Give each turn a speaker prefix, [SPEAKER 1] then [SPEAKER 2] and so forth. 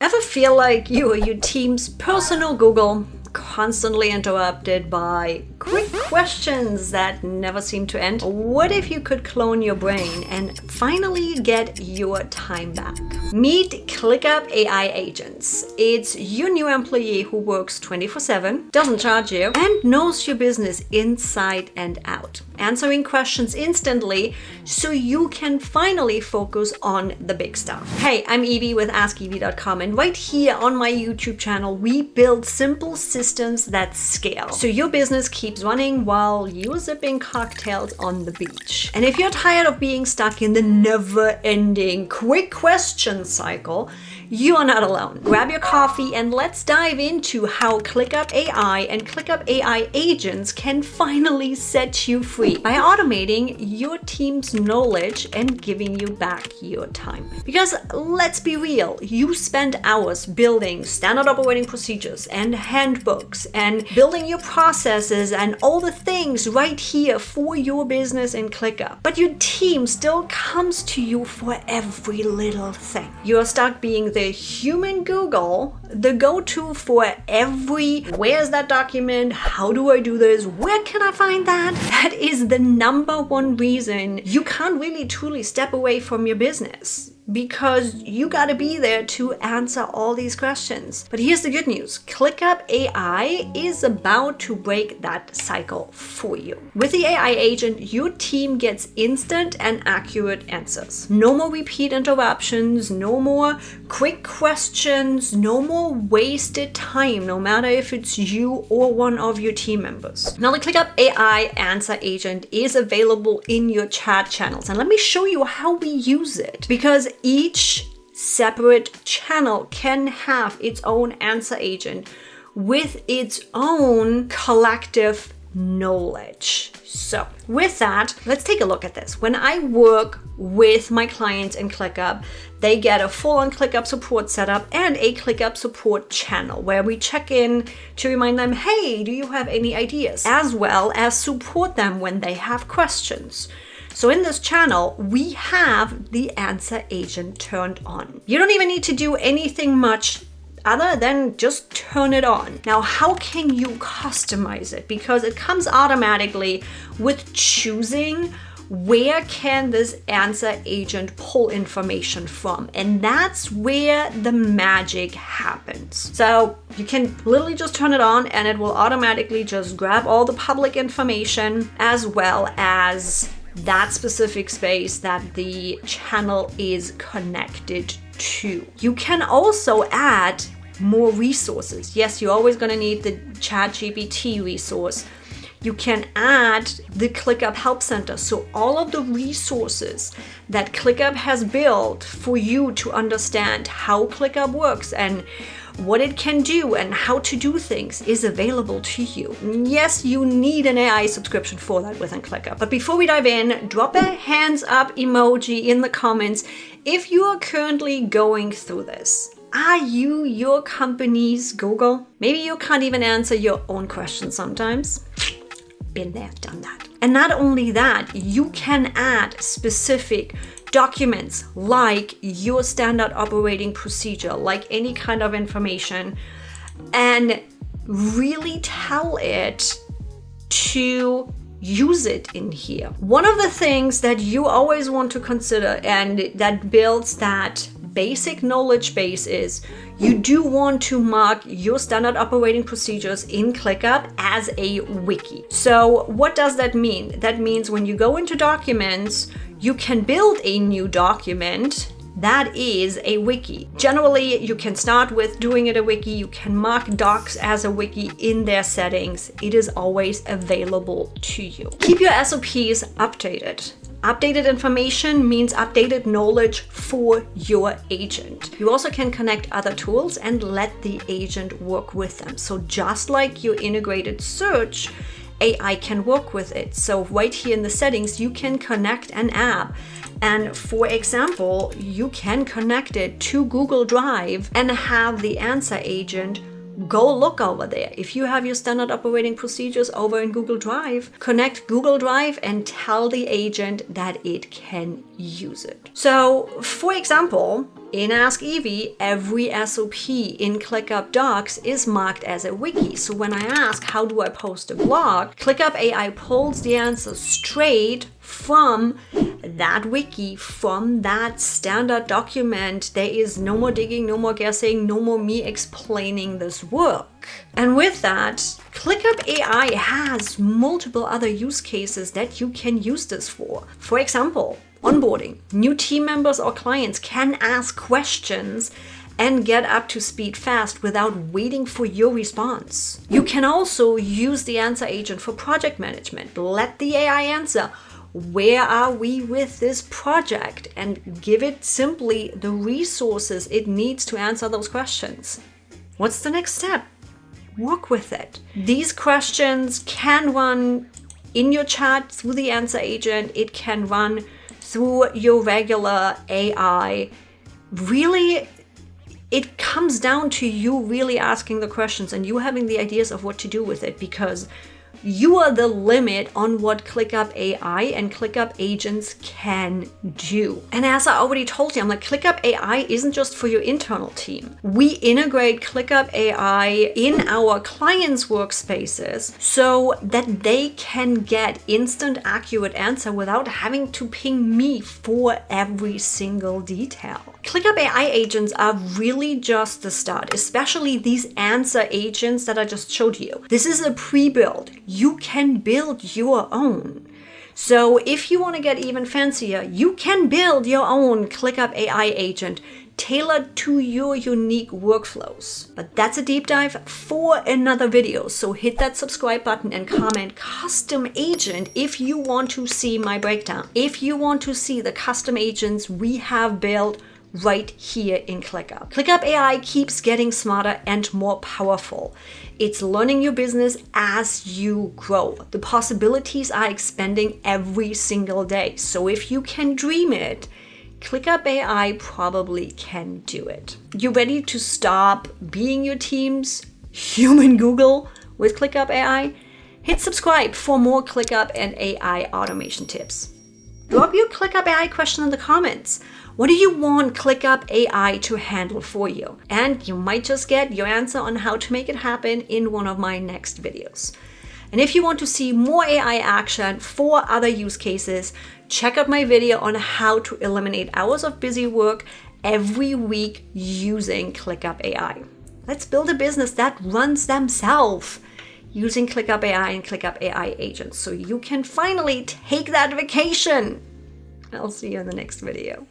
[SPEAKER 1] Ever feel like you or your team's personal Google, constantly interrupted by quick questions that never seem to end? What if you could clone your brain and finally get your time back? Meet ClickUp AI Agents. It's your new employee who works 24/7, doesn't charge you, and knows your business inside and out, answering questions instantly so you can finally focus on the big stuff. Hey, I'm Evie with askyvi.com, and right here on my YouTube channel, we build simple systems that scale so your business keeps running while you're sipping cocktails on the beach. And if you're tired of being stuck in the never-ending quick question cycle, you are not alone. Grab your coffee and let's dive into how ClickUp AI and ClickUp AI Agents can finally set you free by automating your team's knowledge and giving you back your time. Because let's be real, you spend hours building standard operating procedures and handbooks and building your processes and all the things right here for your business in ClickUp. But your team still comes to you for every little thing. You're stuck being the human Google, the go-to for every where's that document, how do I do this, where can I find that? That is the number one reason you can't really truly step away from your business, because you gotta be there to answer all these questions. But here's the good news. ClickUp AI is about to break that cycle for you. With the AI agent, your team gets instant and accurate answers. No more repeat interruptions, no more quick questions, no more wasted time, no matter if it's you or one of your team members. Now, the ClickUp AI Answer Agent is available in your chat channels, and let me show you how we use it, because each separate channel can have its own answer agent with its own collective knowledge. So with that, let's take a look at this. When I work with my clients in ClickUp, they get a full-on ClickUp support setup and a ClickUp support channel where we check in to remind them, hey, do you have any ideas? As well as support them when they have questions. So in this channel, we have the answer agent turned on. You don't even need to do anything much other than just turn it on. Now, how can you customize it? Because it comes automatically with choosing where can this answer agent pull information from? And that's where the magic happens. So you can literally just turn it on and it will automatically just grab all the public information as well as that specific space that the channel is connected to. You can also add more resources. Yes, you're always going to need the ChatGPT resource. You can add the ClickUp Help Center. So all of the resources that ClickUp has built for you to understand how ClickUp works and what it can do and how to do things is available to you. Yes, you need an AI subscription for that within ClickUp. But before we dive in, drop a hands up emoji in the comments if you are currently going through this. Are you your company's Google? Maybe you can't even answer your own questions sometimes. Been there, done that. And not only that, you can add specific documents like your standard operating procedure, like any kind of information, and really tell it to use it in here. One of the things that you always want to consider and that builds that basic knowledge base is you do want to mark your standard operating procedures in ClickUp as a wiki. So what does that mean? That means when you go into documents, you can build a new document that is a wiki. Generally, you can start with doing it a wiki. You can mark docs as a wiki in their settings. It is always available to you. Keep your SOPs updated. Updated information means updated knowledge for your agent. You also can connect other tools and let the agent work with them. So just like your integrated search, AI can work with it. So right here in the settings, you can connect an app. And for example, you can connect it to Google Drive and have the answer agent go look over there. If you have your standard operating procedures over in Google Drive, connect Google Drive and tell the agent that it can use it. So for example, In askyvi, every SOP in ClickUp Docs is marked as a wiki. So when I ask, how do I post a blog, ClickUp AI pulls the answer straight from that wiki, from that standard document. There is no more digging, no more guessing, no more me explaining this work. And with that, ClickUp AI has multiple other use cases that you can use this for. For example, onboarding. New team members or clients can ask questions and get up to speed fast without waiting for your response. You can also use the answer agent for project management. Let the AI answer, where are we with this project? And give it simply the resources it needs to answer those questions. What's the next step? Work with it. These questions can run in your chat through the answer agent. It can run through your regular AI. Really, it comes down to you really asking the questions and you having the ideas of what to do with it, because you are the limit on what ClickUp AI and ClickUp agents can do. And as I already told you, I'm like, ClickUp AI isn't just for your internal team. We integrate ClickUp AI in our clients' workspaces so that they can get instant, accurate answer without having to ping me for every single detail. ClickUp AI agents are really just the start, especially these answer agents that I just showed you. This is a pre-build. You can build your own. So if you want to get even fancier, you can build your own ClickUp AI agent tailored to your unique workflows. But that's a deep dive for another video. So hit that subscribe button and comment custom agent if you want to see my breakdown. If you want to see the custom agents we have built right here in ClickUp. ClickUp AI keeps getting smarter and more powerful. It's learning your business as you grow. The possibilities are expanding every single day. So if you can dream it, ClickUp AI probably can do it. You ready to stop being your team's human Google with ClickUp AI? Hit subscribe for more ClickUp and AI automation tips. Drop your ClickUp AI question in the comments. What do you want ClickUp AI to handle for you? And you might just get your answer on how to make it happen in one of my next videos. And if you want to see more AI action for other use cases, check out my video on how to eliminate hours of busy work every week using ClickUp AI. Let's build a business that runs themselves using ClickUp AI and ClickUp AI agents so you can finally take that vacation. I'll see you in the next video.